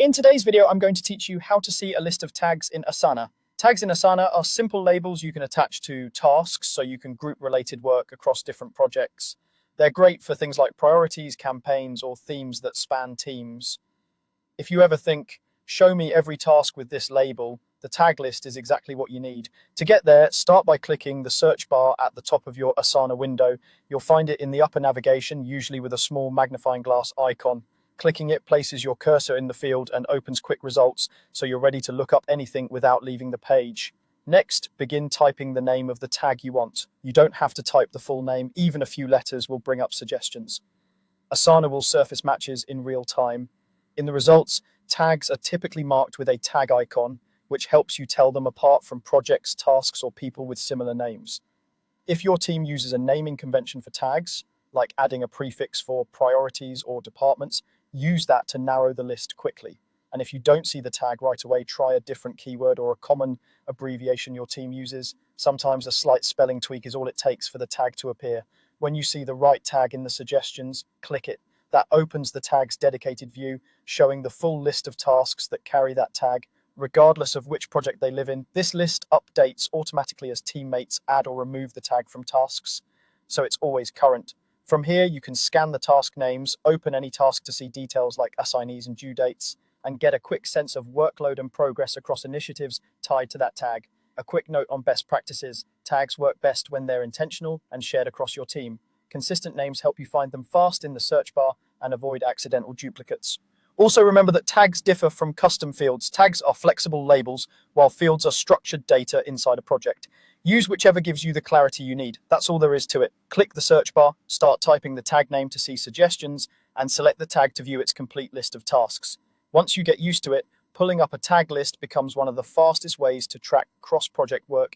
In today's video, I'm going to teach you how to see a list of tags in Asana. Tags in Asana are simple labels you can attach to tasks so you can group related work across different projects. They're great for things like priorities, campaigns, or themes that span teams. If you ever think, show me every task with this label, the tag list is exactly what you need. To get there, start by clicking the search bar at the top of your Asana window. You'll find it in the upper navigation, usually with a small magnifying glass icon. Clicking it places your cursor in the field and opens quick results, so you're ready to look up anything without leaving the page. Next, begin typing the name of the tag you want. You don't have to type the full name, even a few letters will bring up suggestions. Asana will surface matches in real time. In the results, tags are typically marked with a tag icon, which helps you tell them apart from projects, tasks, or people with similar names. If your team uses a naming convention for tags, like adding a prefix for priorities or departments, use that to narrow the list quickly. And if you don't see the tag right away, try a different keyword or a common abbreviation your team uses. Sometimes a slight spelling tweak is all it takes for the tag to appear. When you see the right tag in the suggestions, click it. That opens the tag's dedicated view, showing the full list of tasks that carry that tag, regardless of which project they live in. This list updates automatically as teammates add or remove the tag from tasks, so it's always current. From here, you can scan the task names, open any task to see details like assignees and due dates, and get a quick sense of workload and progress across initiatives tied to that tag. A quick note on best practices. Tags work best when they're intentional and shared across your team. Consistent names help you find them fast in the search bar and avoid accidental duplicates. Also remember that tags differ from custom fields. Tags are flexible labels, while fields are structured data inside a project. Use whichever gives you the clarity you need. That's all there is to it. Click the search bar, start typing the tag name to see suggestions, and select the tag to view its complete list of tasks. Once you get used to it, pulling up a tag list becomes one of the fastest ways to track cross-project work